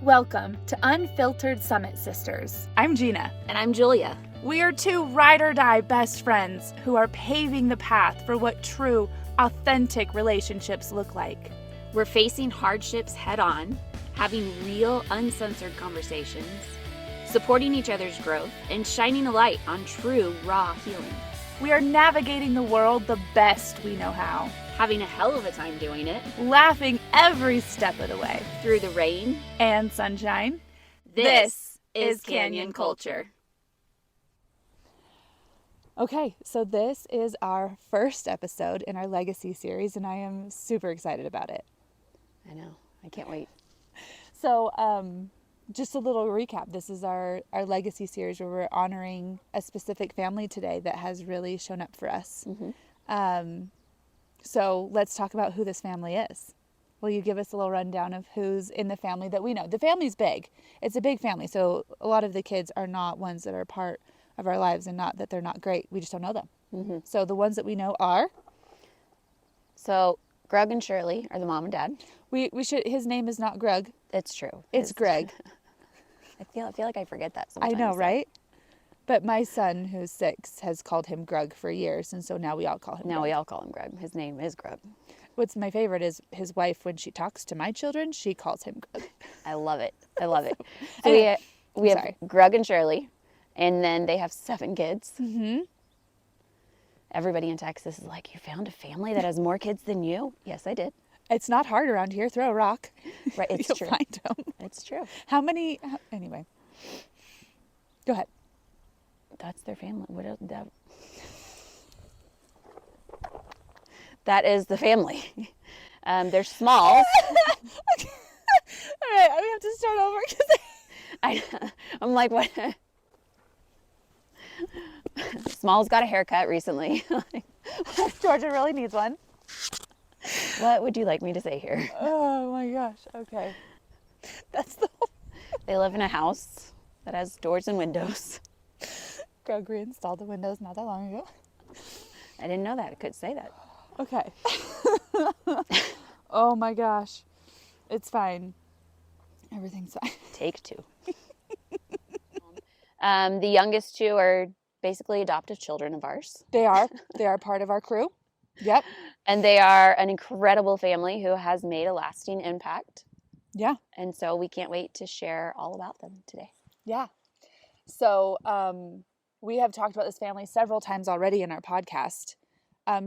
Welcome to Unfiltered Summit Sisters. I'm Gina. And I'm Julia. We are two ride-or-die best friends who are paving the path for what true, authentic relationships look like. We're facing hardships head-on, having real, uncensored conversations, supporting each other's growth, and shining a light on true, raw healing. We are navigating the world the best we know how. Having a hell of a time doing it. Laughing every step of the way. Through the rain and sunshine. This is Canyon Culture. Okay, so this is our first episode in our Legacy series, and I am super excited about it. I know. I can't wait. So, just a little recap. This is our Legacy series where we're honoring a specific family today that has really shown up for us. Mm-hmm. So let's talk about who this family is. Will you give us a little rundown of who's in the family that we know? The family's big. It's a big family. So a lot of the kids are not ones that are part of our lives, and not that they're not great. We just don't know them. Mm-hmm. So the ones that we know are? So Grug and Shirley are the mom and dad. We should. His name is not Grug. It's true. It's Greg. I feel like I forget that sometimes. I know, right? But my son, who's 6, has called him Grug for years, and so now we all call him Grug. We all call him Grug. His name is Grug. What's my favorite is his wife, when she talks to my children, she calls him Grug. I love it. So we have Grug and Shirley, and then they have 7 kids. Mm-hmm. Everybody in Texas is like, you found a family that has more kids than you? Yes, I did. It's not hard around here. Throw a rock. Right, it's You'll true. Find them. It's true. How many? Anyway, go ahead. That's their family. What else? That is the family. They're small. Okay. All right, we have to start over. I'm like, what? Small's got a haircut recently. Georgia really needs one. What would you like me to say here? Oh my gosh. Okay. That's the whole... They live in a house that has doors and windows. Greg reinstalled the windows not that long ago. I didn't know that. I could say that. Okay. Oh my gosh. It's fine. Everything's fine. Take 2. The youngest 2 are basically adoptive children of ours. They are. They are part of our crew. Yep. And they are an incredible family who has made a lasting impact. Yeah. And so we can't wait to share all about them today. Yeah. So we have talked about this family several times already in our podcast.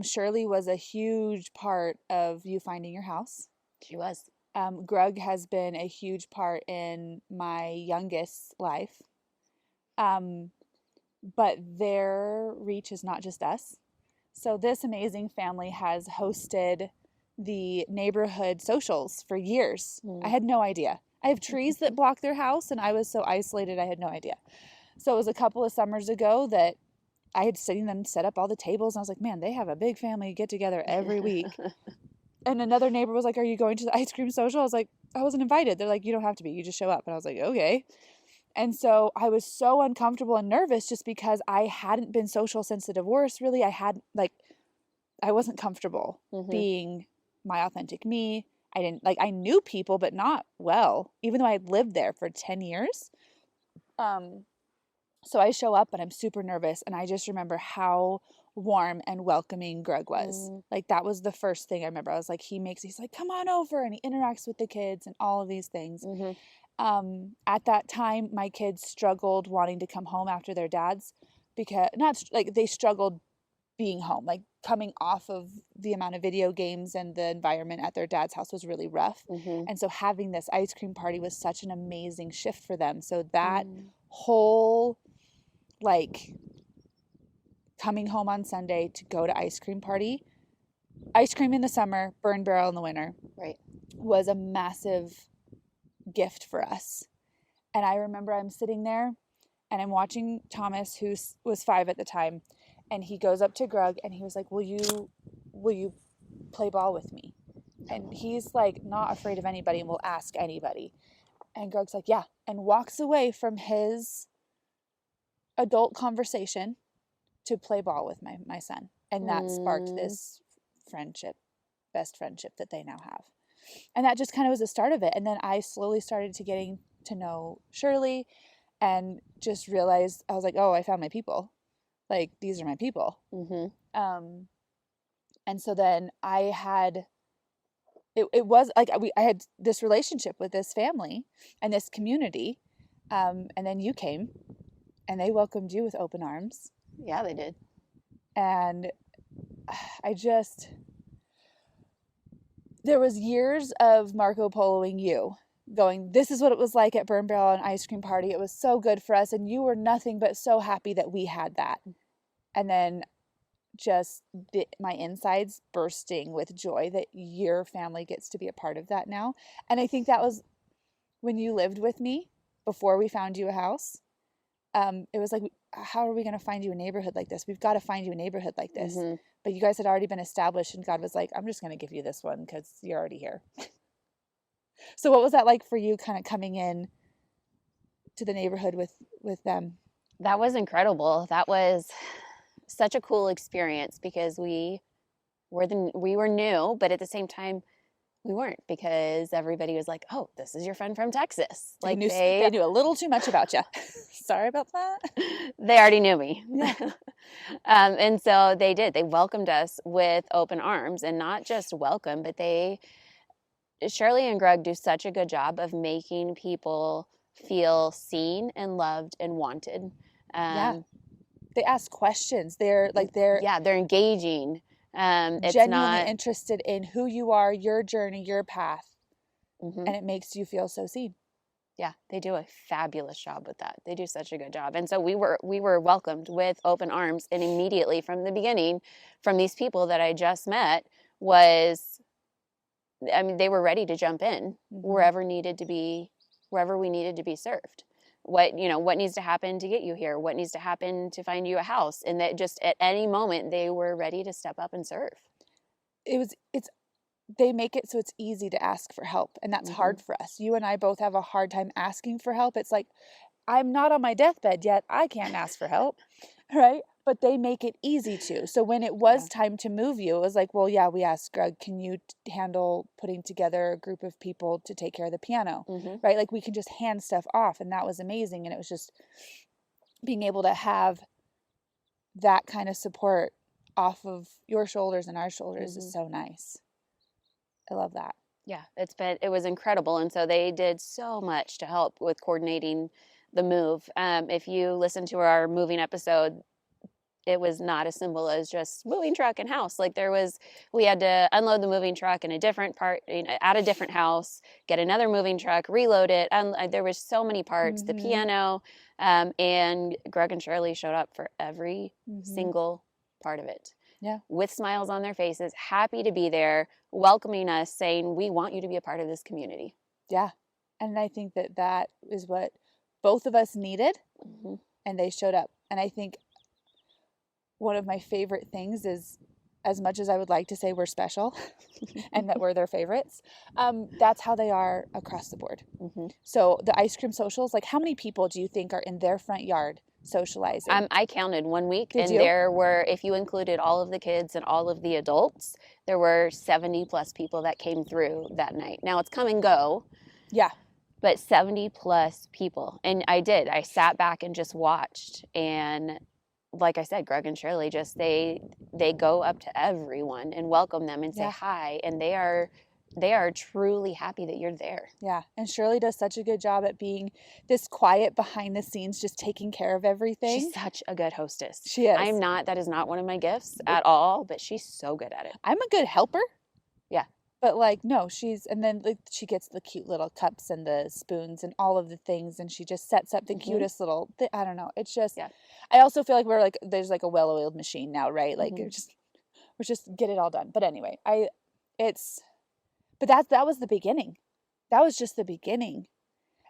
Shirley was a huge part of you finding your house. She was. Grug has been a huge part in my youngest's life. But their reach is not just us. So this amazing family has hosted the neighborhood socials for years. I had no idea. I have trees that block their house, and I was so isolated I had no idea. So it was a couple of summers ago that I had seen them set up all the tables, and I was like, man, they have a big family get together every week. And another neighbor was like, are you going to the ice cream social? I was like, I wasn't invited. They're like, you don't have to be. You just show up. And I was like, okay. And so I was so uncomfortable and nervous just because I hadn't been social since the divorce. Really, I wasn't comfortable being my authentic me. I knew people, but not well, even though I had lived there for 10 years. So I show up and I'm super nervous. And I just remember how warm and welcoming Greg was. Like, that was the first thing I remember. I was like, he's like, come on over. And he interacts with the kids and all of these things. Mm-hmm. At that time, my kids struggled wanting to come home after their dads, because they struggled being home, like coming off of the amount of video games, and the environment at their dad's house was really rough. Mm-hmm. And so having this ice cream party was such an amazing shift for them. So that whole, coming home on Sunday to go to ice cream party, ice cream in the summer, burn barrel in the winter, right, was a massive gift for us. And I remember I'm sitting there and I'm watching Thomas, who was 5 at the time, and he goes up to Grug and he was like, will you play ball with me? And he's like not afraid of anybody and will ask anybody. And Grug's like, yeah, and walks away from his adult conversation to play ball with my son. And that sparked this best friendship that they now have. And that just kind of was the start of it. And then I slowly started to getting to know Shirley and just realized, I was like, oh, I found my people. Like, these are my people. And so then I had, it was like, I had this relationship with this family and this community. And then you came and they welcomed you with open arms. Yeah, they did. And there was years of Marco Poloing you, going, this is what it was like at Burn Barrel and Ice Cream Party. It was so good for us. And you were nothing but so happy that we had that. And then just my insides bursting with joy that your family gets to be a part of that now. And I think that was when you lived with me before we found you a house. It was like, how are we going to find you a neighborhood like this? We've got to find you a neighborhood like this. But you guys had already been established, and God was like, I'm just going to give you this one because you're already here. So what was that like for you, kind of coming in to the neighborhood with them? That was incredible. That was such a cool experience because we were new, but at the same time we weren't, because everybody was like, oh, this is your friend from Texas. Like they knew a little too much about you. Sorry about that. They already knew me. Yeah. And so they welcomed us with open arms, and not just welcome, but Shirley and Grug do such a good job of making people feel seen and loved and wanted. They ask questions. They're engaging. It's genuinely interested in who you are, your journey, your path, and it makes you feel so seen. Yeah, they do a fabulous job with that. They do such a good job. And so we were welcomed with open arms, and immediately from the beginning, from these people that I just met, they were ready to jump in wherever we needed to be served. What needs to happen to get you here? What needs to happen to find you a house? And that just at any moment they were ready to step up and serve. They make it so it's easy to ask for help, and that's hard for us. You and I both have a hard time asking for help. It's like, I'm not on my deathbed yet. I can't ask for help, right? But they make it easy to. So when it was time to move you, it was like, well, yeah, we asked Grug, can you handle putting together a group of people to take care of the piano, right? Like, we can just hand stuff off, and that was amazing. And it was just being able to have that kind of support off of your shoulders and our shoulders is so nice. I love that. Yeah, it was incredible. And so they did so much to help with coordinating the move. If you listen to our moving episode, it was not as simple as just moving truck and house. Like, we had to unload the moving truck in a different part, at a different house, get another moving truck, reload it. And there was so many parts, the piano, and Grug and Shirley showed up for every single part of it. Yeah. With smiles on their faces, happy to be there, welcoming us, saying, we want you to be a part of this community. Yeah. And I think that is what both of us needed, and they showed up. And I think one of my favorite things is, as much as I would like to say we're special and that we're their favorites, that's how they are across the board. So the ice cream socials, like, how many people do you think are in their front yard socializing? I counted one week, Did and you? there were, if you included all of the kids and all of the adults, there were 70 plus people that came through that night. Now it's come and go. Yeah. But 70 plus people. And I sat back and just watched. And like I said, Grug and Shirley they go up to everyone and welcome them and say hi. And they are truly happy that you're there. Yeah. And Shirley does such a good job at being this quiet behind the scenes, just taking care of everything. She's such a good hostess. She is. That is not one of my gifts at all, but she's so good at it. I'm a good helper. Yeah. But no, and then she gets the cute little cups and the spoons and all of the things, and she just sets up the cutest little, I don't know. It's just, I also feel like there's like a well-oiled machine now, right? Like, we're just get it all done. But anyway, but that was the beginning. That was just the beginning.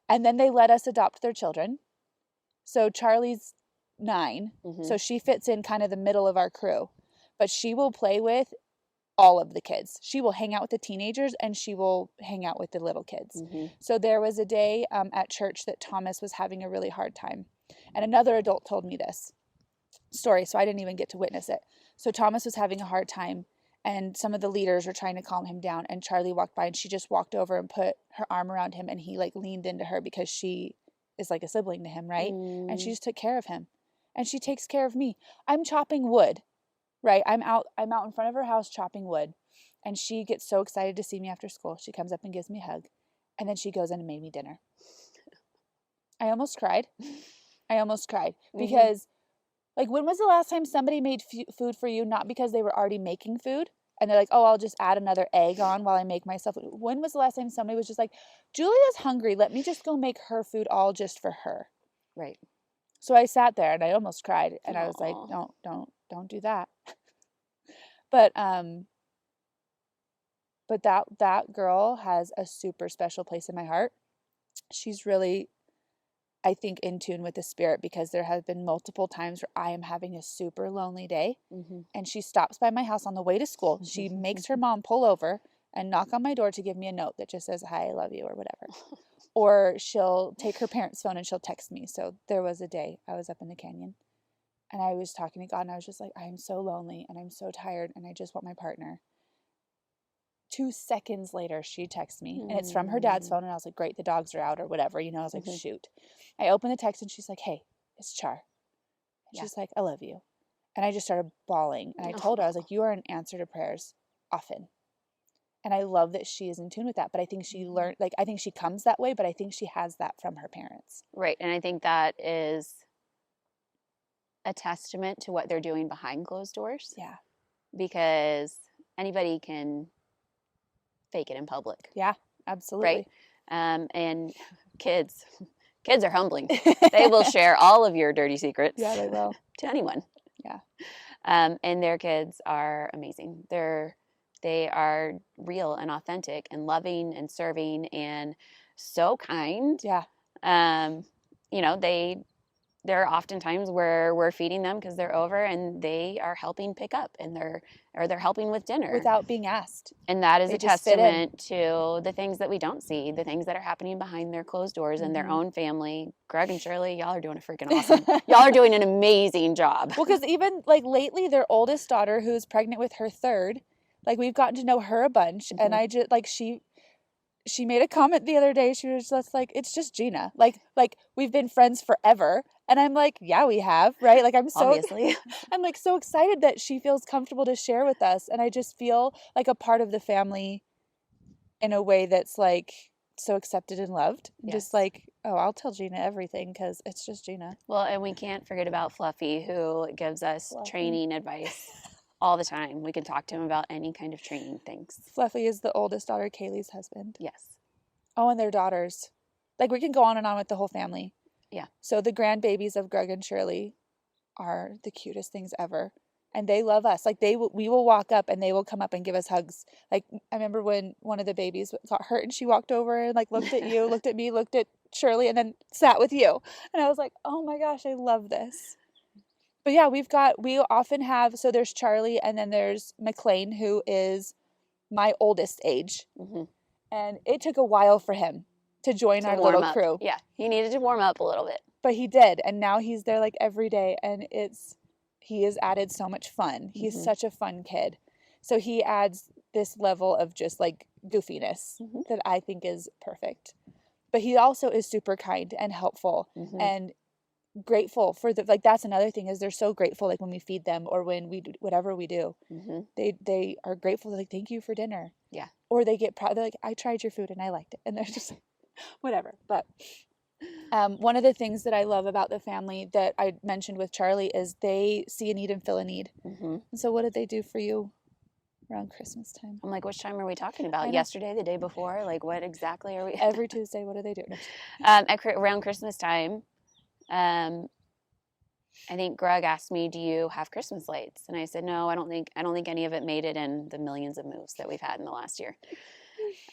And then they let us adopt their children. So Charlie's 9, so she fits in kind of the middle of our crew, but she will play with all of the kids. She will hang out with the teenagers, and she will hang out with the little kids. So there was a day at church that Thomas was having a really hard time. And another adult told me this story, so I didn't even get to witness it. So Thomas was having a hard time, and some of the leaders were trying to calm him down, and Charlie walked by and she just walked over and put her arm around him, and he like leaned into her because she is like a sibling to him, right? And she just took care of him. And she takes care of me. I'm chopping wood, right? I'm out in front of her house chopping wood. And she gets so excited to see me after school. She comes up and gives me a hug. And then she goes in and made me dinner. I almost cried. Because like, when was the last time somebody made food for you, not because they were already making food and they're like, oh, I'll just add another egg on while I make myself food. When was the last time somebody was just like, Julia's hungry, let me just go make her food all just for her? Right. So I sat there and I almost cried, and Aww. I was like, don't do that. But that girl has a super special place in my heart. She's really, I think, in tune with the spirit, because there have been multiple times where I am having a super lonely day, and she stops by my house on the way to school. She makes her mom pull over and knock on my door to give me a note that just says, hi, I love you, or whatever. Or she'll take her parents' phone and she'll text me. So there was a day I was up in the canyon and I was talking to God, and I was just like, I'm so lonely and I'm so tired and I just want my partner. 2 seconds later, she texts me, and it's from her dad's phone. And I was like, great, the dogs are out or whatever. I was like, shoot. I open the text and she's like, hey, it's Char. And she's like, I love you. And I just started bawling. And I told her, I was like, you are an answer to prayers often. And I love that she is in tune with that. But I think she learned, like, I think she comes that way, but I think she has that from her parents. Right. And I think that is a testament to what they're doing behind closed doors. Yeah. Because anybody can fake it in public. Yeah, absolutely. Right. And kids are humbling. They will share all of your dirty secrets. Yeah, they will. To anyone. Yeah. And their kids are amazing. They are real and authentic and loving and serving and so kind. Yeah. There are often times where we're feeding them because they're over and they are helping pick up, and they're helping with dinner without being asked. And that is They a just fit in. testament to the things that we don't see, the things that are happening behind their closed doors in their own family. Grug and Shirley, y'all are doing a freaking awesome. Y'all are doing an amazing job. Well, because even like lately, their oldest daughter, who's pregnant with her third, like, we've gotten to know her a bunch, and I just like she made a comment the other day. She was just like, it's just Gina. Like we've been friends forever. And I'm like, yeah, we have, right? Like, Obviously. I'm like so excited that she feels comfortable to share with us. And I just feel like a part of the family in a way that's like so accepted and loved. Yes. Just like, oh, I'll tell Gina everything because it's just Gina. Well, and we can't forget about Fluffy, who gives us training advice all the time. We can talk to him about any kind of training things. Fluffy is the oldest daughter, Kaylee's husband. Yes. Oh, and their daughters. Like, we can go on and on with the whole family. Yeah. So the grandbabies of Grug and Shirley are the cutest things ever. And they love us. Like, we will walk up and they will come up and give us hugs. Like, I remember when one of the babies got hurt and she walked over and like looked at you, looked at me, looked at Shirley, and then sat with you. And I was like, oh my gosh, I love this. But yeah, we often have, so there's Charlie, and then there's McLean, who is my oldest age. Mm-hmm. And it took a while for him to join our little crew. Yeah, he needed to warm up a little bit. But he did, and now he's there like every day, and he has added so much fun. He's such a fun kid. So he adds this level of just like goofiness that I think is perfect. But he also is super kind and helpful and grateful for that's another thing, is they're so grateful, like when we feed them or when we do whatever we do. They are grateful. They're like, thank you for dinner. Yeah. Or they get proud. They're like, I tried your food and I liked it. And they're just like, whatever. But one of the things that I love about the family that I mentioned with Charlie is they see a need and fill a need. And so what did they do for you around Christmas time? I'm like, which time are we talking about? Yesterday, the day before? Like, what exactly are we? Every Tuesday, what do they do? Around Christmas time, I think Grug asked me, do you have Christmas lights? And I said, no, I don't think any of it made it in the millions of moves that we've had in the last year.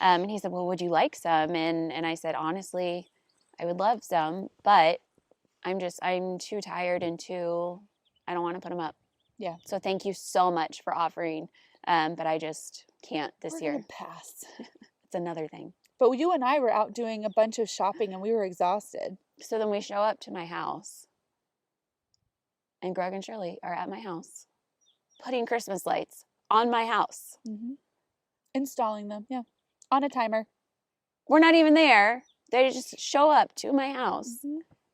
And he said, well, would you like some? And I said, honestly, I would love some, but I'm too tired and I don't want to put them up. Yeah. So thank you so much for offering. But I just can't this year. Pass. It's another thing. But you and I were out doing a bunch of shopping and we were exhausted. So then we show up to my house, and Grug and Shirley are at my house putting Christmas lights on my house. Installing them, yeah, on a timer. We're not even there. They just show up to my house,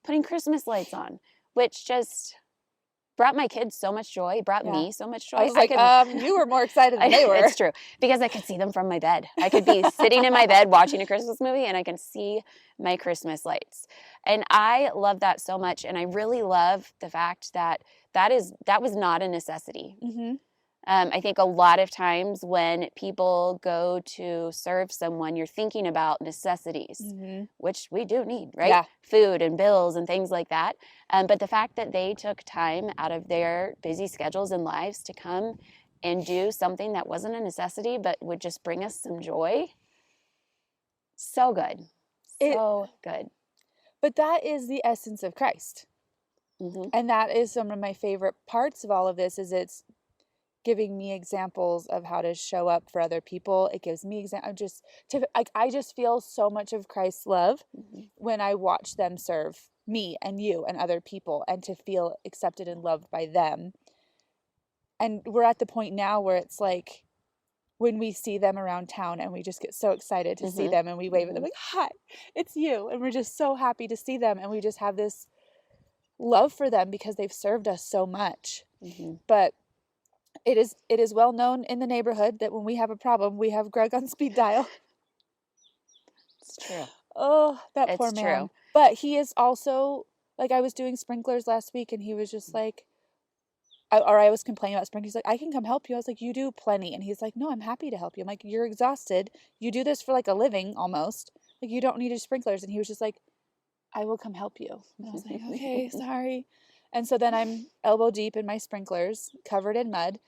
putting Christmas lights on, which just brought my kids so much joy, brought me so much joy. I was like, you were more excited than they were. It's true, because I could see them from my bed. I could be sitting in my bed watching a Christmas movie, and I can see my Christmas lights. And I love that so much, and I really love the fact that that was not a necessity. I think a lot of times when people go to serve someone, you're thinking about necessities, which we do need, right? Yeah. Food and bills and things like that. But the fact that they took time out of their busy schedules and lives to come and do something that wasn't a necessity but would just bring us some joy, so good. So good. But that is the essence of Christ. And that is some of my favorite parts of all of this, is it's giving me examples of how to show up for other people. It gives me I just feel so much of Christ's love when I watch them serve me and you and other people, and to feel accepted and loved by them. And we're at the point now where it's like, when we see them around town and we just get so excited to see them, and we wave at them like, hi, it's you. And we're just so happy to see them. And we just have this love for them because they've served us so much. But it is well known in the neighborhood that when we have a problem, we have Grug on speed dial. It's true. Oh, that poor man. True. But he is also, like, I was doing sprinklers last week, and he was just like, I was complaining about sprinklers. He's like, I can come help you. I was like, you do plenty. And he's like, no, I'm happy to help you. I'm like, you're exhausted. You do this for like a living almost. Like, you don't need your sprinklers. And he was just like, I will come help you. And I was like, okay, sorry. And so then I'm elbow deep in my sprinklers, covered in mud.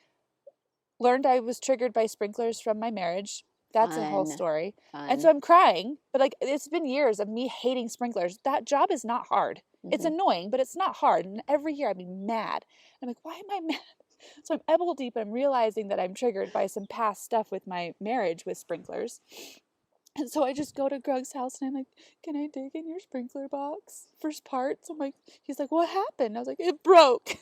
Learned I was triggered by sprinklers from my marriage. That's a whole story. And so I'm crying, but like, it's been years of me hating sprinklers. That job is not hard. It's annoying, but it's not hard. And every year I'd be mad. I'm like, why am I mad? So I'm elbow deep, and I'm realizing that I'm triggered by some past stuff with my marriage with sprinklers. And so I just go to Grug's house, and I'm like, can I dig in your sprinkler box for parts? I'm like, he's like, what happened? I was like, it broke.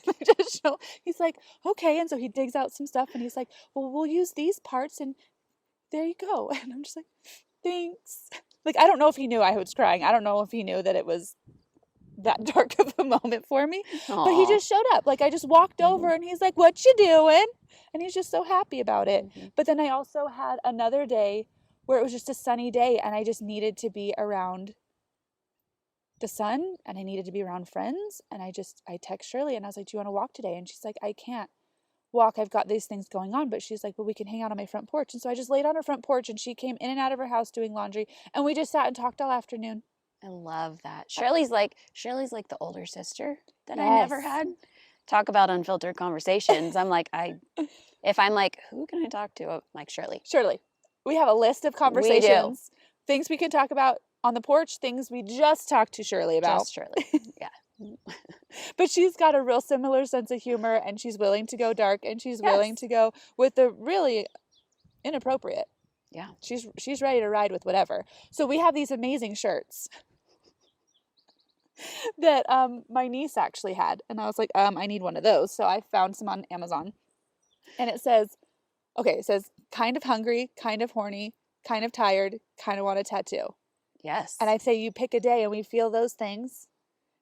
He's like, okay. And so he digs out some stuff, and he's like, well, we'll use these parts, and there you go. And I'm just like, thanks. Like, I don't know if he knew I was crying. I don't know if he knew that it was that dark of a moment for me. Aww. But he just showed up. Like, I just walked over, and he's like, what you doing? And he's just so happy about it. But then I also had another day where it was just a sunny day, and I just needed to be around the sun, and I needed to be around friends. And I text Shirley, and I was like, do you want to walk today? And she's like, I can't walk. I've got these things going on. But she's like, well, we can hang out on my front porch. And so I just laid on her front porch, and she came in and out of her house doing laundry, and we just sat and talked all afternoon. I love that. Shirley's like the older sister that I never had. Talk about unfiltered conversations. I'm like, if I'm like, who can I talk to? I'm like, Shirley. We have a list of conversations, things we can talk about on the porch, things we just talked to Shirley about. Just Shirley, yeah. But she's got a real similar sense of humor, and she's willing to go dark, and she's willing to go with the really inappropriate. Yeah. She's ready to ride with whatever. So we have these amazing shirts that my niece actually had, and I was like, I need one of those. So I found some on Amazon, and it says kind of hungry, kind of horny, kind of tired, kind of want a tattoo. Yes. And I say, you pick a day, and we feel those things.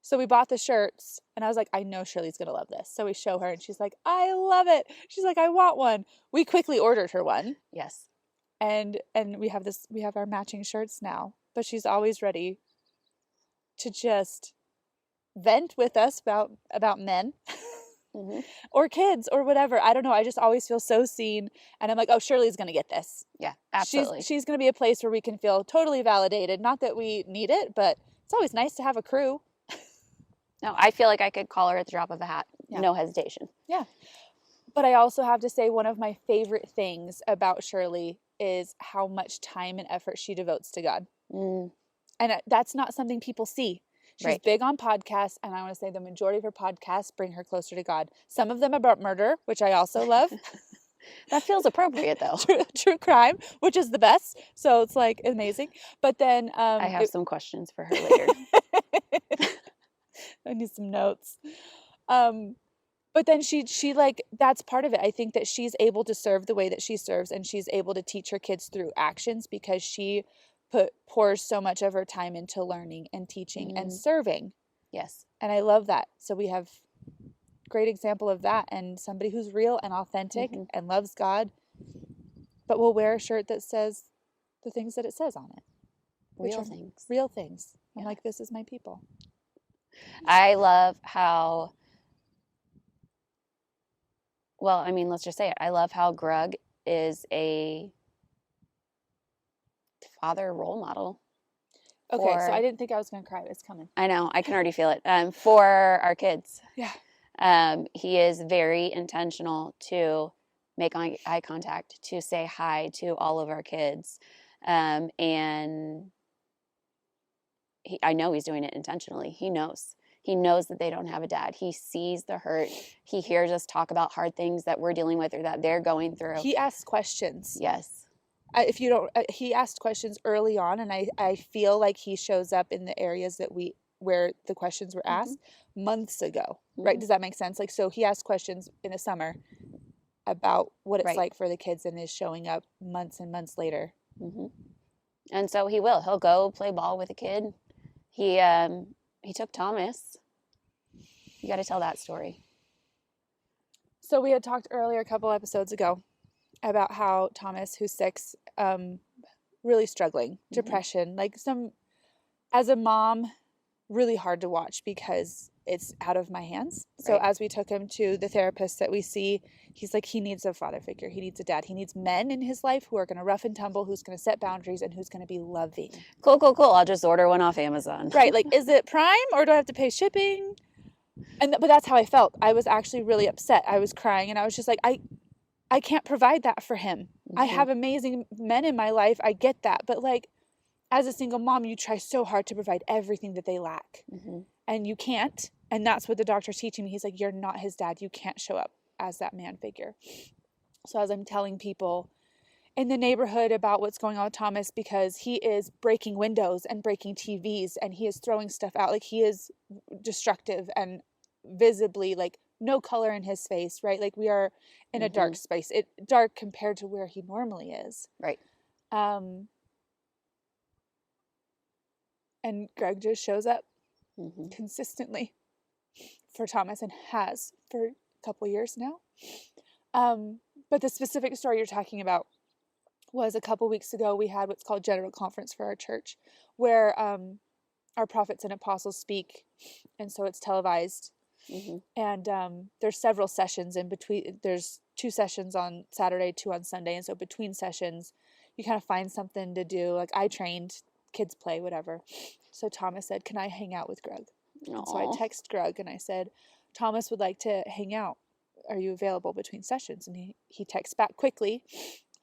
So we bought the shirts, and I was like, I know Shirley's gonna love this. So we show her, and she's like, I love it. She's like, I want one. We quickly ordered her one. Yes. And we have our matching shirts now, but she's always ready to just vent with us about men or kids or whatever. I don't know. I just always feel so seen, and I'm like, oh, Shirley's going to get this. Yeah, absolutely. She's going to be a place where we can feel totally validated. Not that we need it, but it's always nice to have a crew. No, I feel like I could call her at the drop of a hat. Yeah. No hesitation. Yeah. But I also have to say, one of my favorite things about Shirley is how much time and effort she devotes to God. And that's not something people see. She's big on podcasts, and I want to say the majority of her podcasts bring her closer to God. Some of them about murder, which I also love. That feels appropriate, though. True crime, which is the best. So it's like amazing. But then I have some questions for her later. I need some notes. But then she like, that's part of it. I think that she's able to serve the way that she serves, and she's able to teach her kids through actions because she pours so much of her time into learning and teaching and serving. Yes. And I love that. So we have great example of that, and somebody who's real and authentic and loves God, but will wear a shirt that says the things that it says on it. Real things. Real things. I'm like, this is my people. I love how, well, I mean, let's just say it. I love how Grug is a father role model. Okay, so I didn't think I was going to cry. It's coming. I know. I can already feel it. For our kids. Yeah. He is very intentional to make eye contact, to say hi to all of our kids. And I know he's doing it intentionally. He knows. He knows that they don't have a dad. He sees the hurt. He hears us talk about hard things that we're dealing with or that they're going through. He asks questions. Yes. If you don't, he asked questions early on, and I feel like he shows up in the areas that where the questions were asked months ago, right? Does that make sense? Like, so he asked questions in the summer about what it's like for the kids, and is showing up months and months later. And so he'll go play ball with a kid. He took Thomas. You got to tell that story. So we had talked earlier, a couple episodes ago, about how Thomas, who's 6, really struggling, depression, like as a mom, really hard to watch because it's out of my hands. So as we took him to the therapist that we see, he's like, he needs a father figure. He needs a dad. He needs men in his life who are going to rough and tumble, who's going to set boundaries, and who's going to be loving. Cool. I'll just order one off Amazon. Right. Like, is it Prime or do I have to pay shipping? But that's how I felt. I was actually really upset. I was crying, and I was just like, I can't provide that for him. I have amazing men in my life. I get that. But like, as a single mom, you try so hard to provide everything that they lack. And you can't. And that's what the doctor's teaching me. He's like, you're not his dad. You can't show up as that man figure. So as I'm telling people in the neighborhood about what's going on with Thomas, because he is breaking windows and breaking TVs, and he is throwing stuff out. Like, he is destructive and visibly, like, no color in his face, right? Like, we are in a dark space. Dark compared to where he normally is. Right. And Greg just shows up consistently for Thomas, and has for a couple years now. But the specific story you're talking about was a couple weeks ago. We had what's called General Conference for our church, where our prophets and apostles speak, and so it's televised. And there's several sessions in between. There's 2 sessions on Saturday, 2 on Sunday, and so between sessions you kind of find something to do. Like, I trained, kids play, whatever. So Thomas said, can I hang out with Greg? And so I text Greg and I said, Thomas would like to hang out. Are you available between sessions? And he texts back quickly.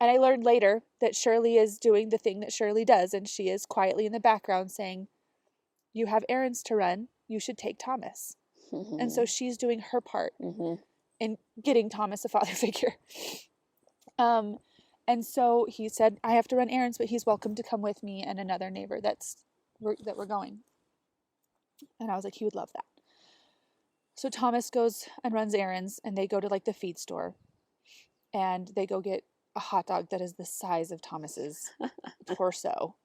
And I learned later that Shirley is doing the thing that Shirley does, and she is quietly in the background saying, you have errands to run. You should take Thomas. And so she's doing her part in getting Thomas a father figure. And so he said, I have to run errands, but he's welcome to come with me and another neighbor that we're going. And I was like, he would love that. So Thomas goes and runs errands, and they go to like the feed store, and they go get a hot dog that is the size of Thomas's torso.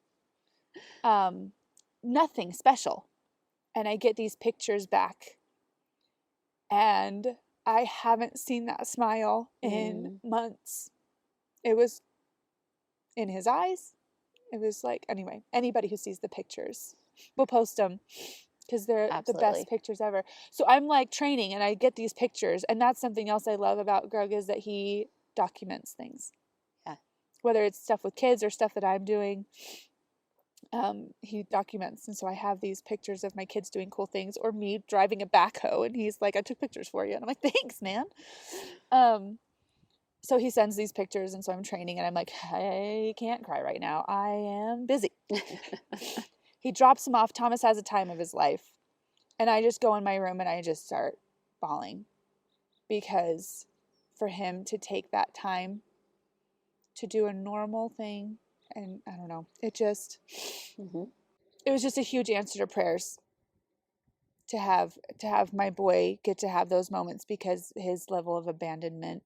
Nothing special. And I get these pictures back, and I haven't seen that smile in months. It was in his eyes. It was like, anyway, anybody who sees the pictures, we'll post them because they're the best pictures ever. So I'm like training, and I get these pictures, and that's something else I love about Greg, is that he documents things. Yeah. Whether it's stuff with kids or stuff that I'm doing, he documents. And so I have these pictures of my kids doing cool things, or me driving a backhoe, and he's like, I took pictures for you. And I'm like, thanks, man. So he sends these pictures, and so I'm training, and I'm like, I can't cry right now. I am busy. He drops him off. Thomas has a time of his life. And I just go in my room and I just start bawling, because for him to take that time to do a normal thing, and I don't know, it was just a huge answer to prayers to have my boy get to have those moments, because his level of abandonment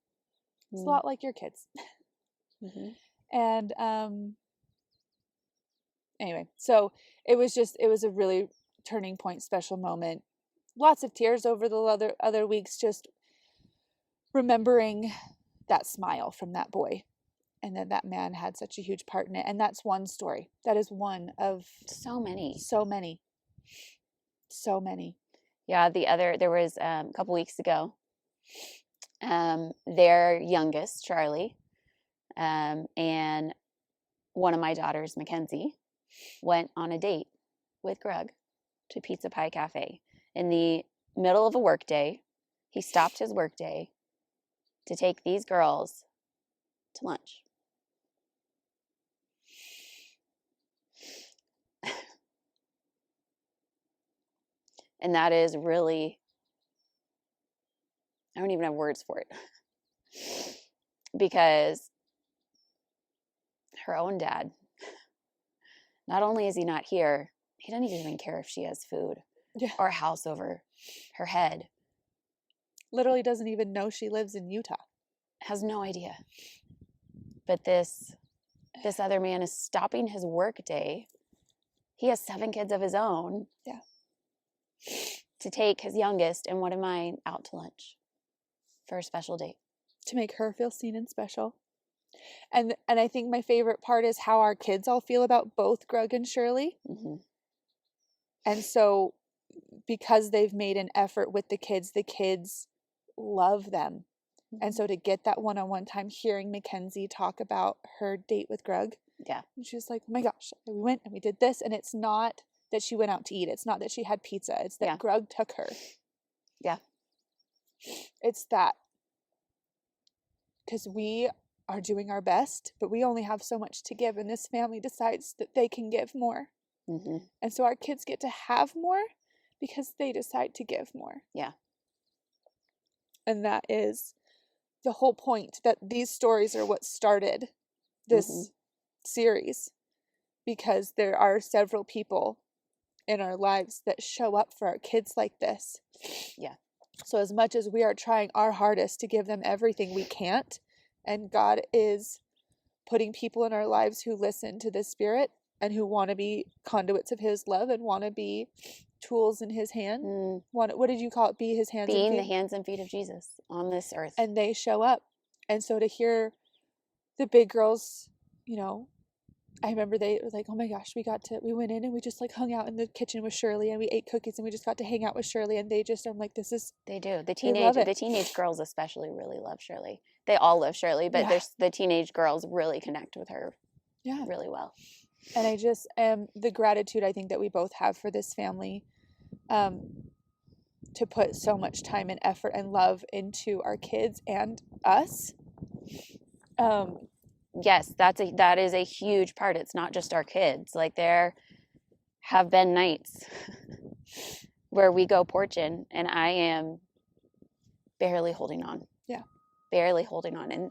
is a lot like your kids. Mm-hmm. And anyway, so it was a really turning point, special moment. Lots of tears over the other weeks, just remembering that smile from that boy, and that man had such a huge part in it. And that's one story. That is one of so many. Yeah, there was a couple weeks ago, their youngest, Charlie, and one of my daughters, Mackenzie, went on a date with Grug to Pizza Pie Cafe in the middle of a work day. He stopped his work day to take these girls to lunch. And that is really, I don't even have words for it. Because her own dad, not only is he not here, he doesn't even care if she has food or a house over her head. Literally doesn't even know she lives in Utah. Has no idea. But this other man is stopping his work day. He has 7 kids of his own. Yeah. To take his youngest and one of mine out to lunch for a special date. To make her feel seen and special. And I think my favorite part is how our kids all feel about both Grug and Shirley. Mm-hmm. And so, because they've made an effort with the kids love them. Mm-hmm. And so to get that one-on-one time, hearing Mackenzie talk about her date with Grug. Yeah. And she's like, oh my gosh, we went and we did this. And it's not that she went out to eat. It's not that she had pizza. It's that Grug took her. Yeah. It's that. Because we are doing our best, but we only have so much to give. And this family decides that they can give more. Mm-hmm. And so our kids get to have more because they decide to give more. Yeah. And that is the whole point, that these stories are what started this series, because there are several people in our lives that show up for our kids like this. Yeah. So as much as we are trying our hardest to give them everything, we can't. And God is putting people in our lives who listen to the Spirit and who want to be conduits of His love and want to be tools in His hand. What did you call it? Be His hands and feet? Being the hands and feet of Jesus on this earth. And they show up. And so to hear the big girls, I remember they were like, oh my gosh, we went in and we just like hung out in the kitchen with Shirley and we ate cookies and we just got to hang out with Shirley, and they just, I'm like, they do. The teenage girls especially really love Shirley. They all love Shirley, but there's the teenage girls really connect with her really well. And I just the gratitude I think that we both have for this family, to put so much time and effort and love into our kids and us. Yes, that is a huge part. It's not just our kids. Like, there have been nights where we go porching and I am barely holding on. Yeah. Barely holding on. And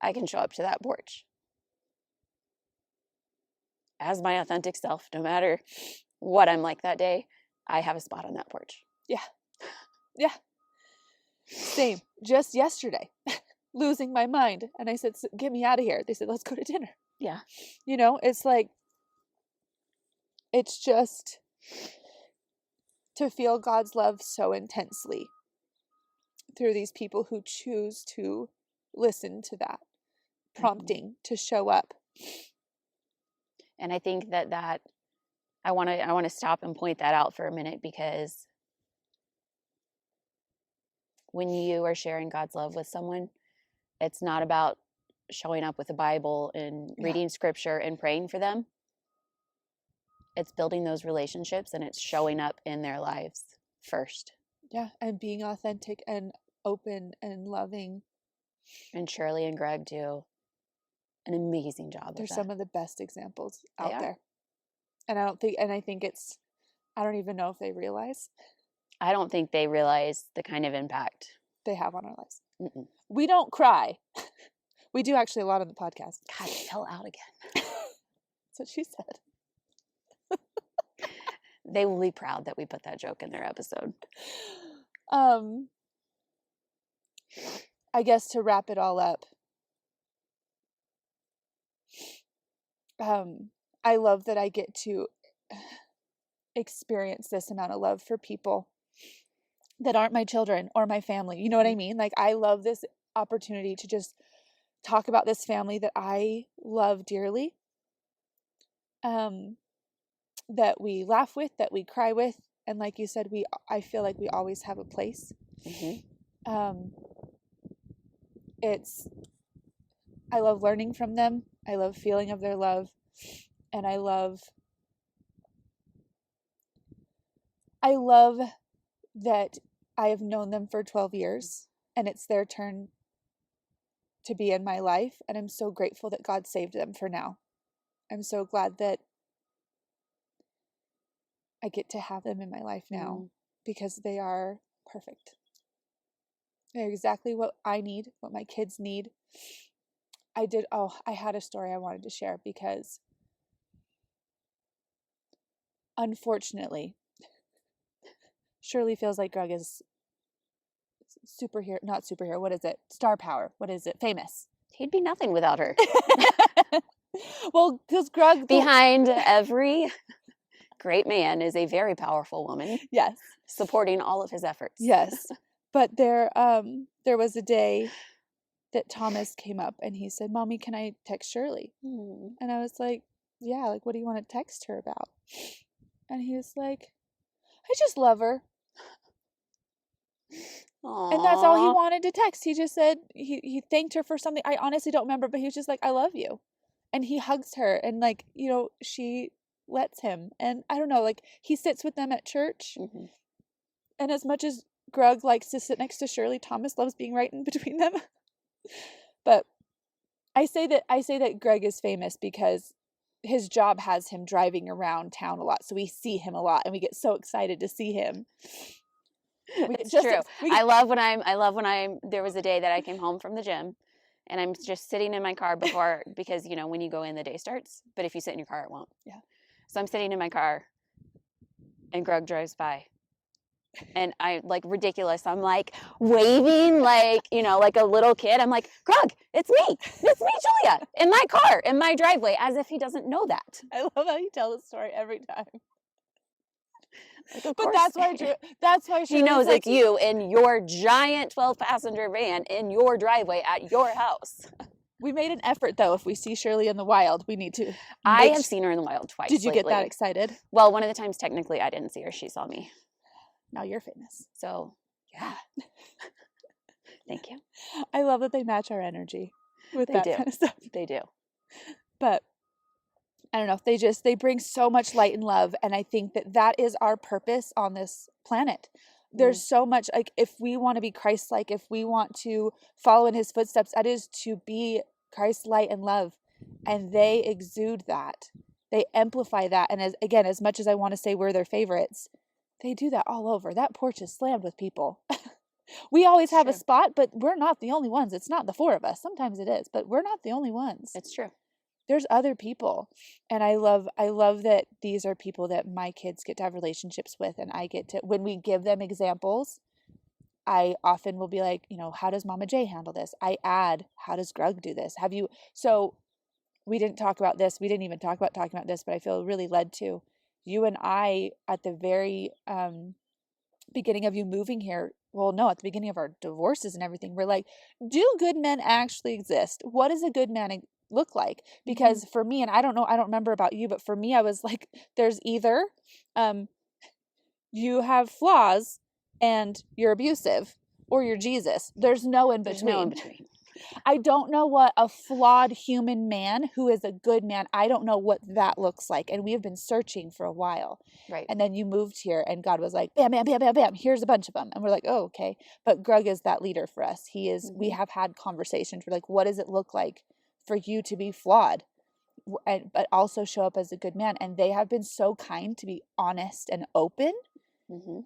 I can show up to that porch as my authentic self, no matter what I'm like that day. I have a spot on that porch. Yeah. Yeah. Same. Just yesterday. Losing my mind. And I said, get me out of here. They said, let's go to dinner. Yeah. It's like, it's just to feel God's love so intensely through these people who choose to listen to that prompting to show up. And I think that I want to stop and point that out for a minute, because when you are sharing God's love with someone, it's not about showing up with a Bible and reading scripture and praying for them. It's building those relationships, and it's showing up in their lives first. Yeah, and being authentic and open and loving. And Shirley and Greg do an amazing job. They're some of the best examples out there. And I don't even know if they realize. I don't think they realize the kind of impact they have on our lives. Mm-mm. We don't cry. We do actually a lot on the podcast. God, it fell out again. That's what she said. They will be proud that we put that joke in their episode. I guess to wrap it all up, I love that I get to experience this amount of love for people that aren't my children or my family. You know what I mean? Like, I love this opportunity to just talk about this family that I love dearly, that we laugh with, that we cry with, and like you said, I feel like we always have a place. I love learning from them. I love feeling of their love, and I love that I have known them for 12 years, and it's their turn to be in my life, and I'm so grateful that God saved them for now. I'm so glad that I get to have them in my life now, because they are perfect. They're exactly what I need, what my kids need. I had a story I wanted to share, because unfortunately, Shirley feels like Grug is not superhero. What is it? Star power. What is it? Famous. He'd be nothing without her. Well, because Grug... Behind every great man is a very powerful woman. Yes. Supporting all of his efforts. Yes. But there was a day that Thomas came up and he said, "Mommy, can I text Shirley?" And I was like, "Yeah, like, what do you want to text her about?" And he was like, "I just love her." Aww. And that's all he wanted to text. He just said, he thanked her for something. I honestly don't remember, but he was just like, "I love you." And he hugs her, and like, you know, she lets him. And I don't know, like, he sits with them at church. And as much as Grug likes to sit next to Shirley, Thomas loves being right in between them. But I say that Greg is famous because his job has him driving around town a lot, so we see him a lot, and we get so excited to see him. It's true. I love when I'm. There was a day that I came home from the gym, and I'm just sitting in my car because, you know, when you go in, the day starts. But if you sit in your car, it won't. Yeah. So I'm sitting in my car, and Greg drives by. And I, like, ridiculous. I'm like waving, like, you know, like a little kid. I'm like, "Grug, it's me, Julia, in my car, in my driveway," as if he doesn't know that. I love how you tell the story every time. Like, but that's why he knows it's you in your giant 12-passenger van in your driveway at your house. We made an effort, though. If we see Shirley in the wild, we need to. I have seen her in the wild twice. Did you lately. Get that excited? Well, one of the times, technically, I didn't see her. She saw me. Now you're famous. So, yeah. Thank you. I love that they match our energy with that kind of stuff. They do. But I don't know. They bring so much light and love. And I think that is our purpose on this planet. There's so much, like, if we want to be Christ-like, if we want to follow in his footsteps, that is to be Christ light and love. And they exude that. They amplify that. And as much as I want to say we're their favorites, they do that all over. That porch is slammed with people. We always have a spot, but we're not the only ones. It's not the four of us. Sometimes it is, but we're not the only ones. It's true. There's other people. And I love that these are people that my kids get to have relationships with. And I get to, when we give them examples, I often will be like, you know, how does Mama J handle this? I add, how does Grug do this? So we didn't talk about this. We didn't even talk about talking about this, but I feel really led to. You and I, at the very beginning of you moving here, at the beginning of our divorces and everything, we're like, do good men actually exist? What does a good man look like? Because for me, and I don't remember about you, but for me, I was like, there's either you have flaws and you're abusive, or you're Jesus. There's no in between. I don't know what a flawed human man who is a good man, I don't know what that looks like. And we have been searching for a while. Right. And then you moved here and God was like, bam, bam, bam, bam, bam. Here's a bunch of them. And we're like, oh, okay. But Grug is that leader for us. He is, we have had conversations. We're like, what does it look like for you to be flawed, but also show up as a good man? And they have been so kind to be honest and open.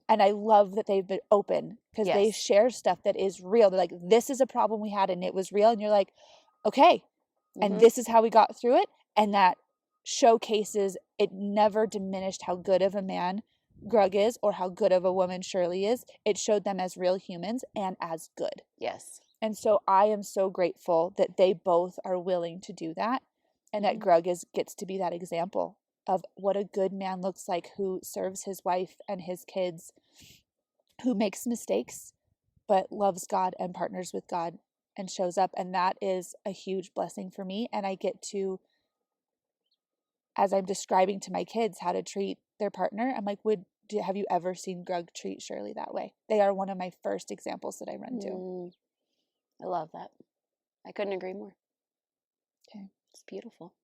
And I love that they've been open because they share stuff that is real. They're like, this is a problem we had and it was real. And you're like, okay. And this is how we got through it. And that showcases, it never diminished how good of a man Grug is or how good of a woman Shirley is. It showed them as real humans and as good. Yes. And so I am so grateful that they both are willing to do that, and that Grug gets to be that example of what a good man looks like, who serves his wife and his kids, who makes mistakes, but loves God and partners with God and shows up. And that is a huge blessing for me. And I get to, as I'm describing to my kids how to treat their partner, I'm like, have you ever seen Grug treat Shirley that way? They are one of my first examples that I run to. I love that. I couldn't agree more. Okay. It's beautiful.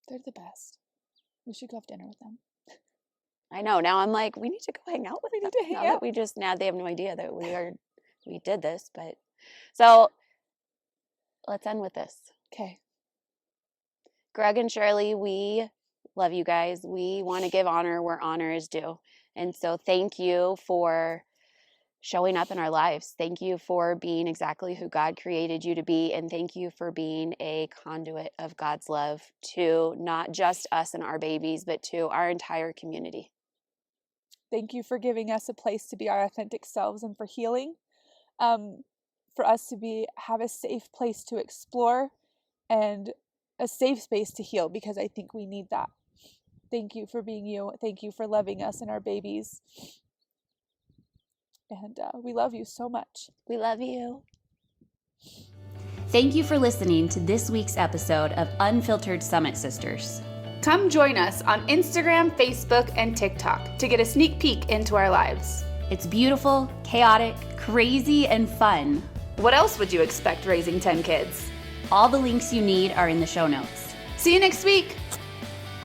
They're the best. We should go have dinner with them. I know. Now I'm like, we need to go hang out with them. We need to hang out. Now they have no idea that we did this, but so let's end with this. Okay. Grug and Shirley, we love you guys. We want to give honor where honor is due. And so thank you for showing up in our lives. Thank you for being exactly who God created you to be. And thank you for being a conduit of God's love to not just us and our babies, but to our entire community. Thank you for giving us a place to be our authentic selves and for healing, for us to have a safe place to explore and a safe space to heal, because I think we need that. Thank you for being you. Thank you for loving us and our babies. And we love you so much. We love you. Thank you for listening to this week's episode of Unfiltered Summit Sisters. Come join us on Instagram, Facebook, and TikTok to get a sneak peek into our lives. It's beautiful, chaotic, crazy, and fun. What else would you expect raising 10 kids? All the links you need are in the show notes. See you next week.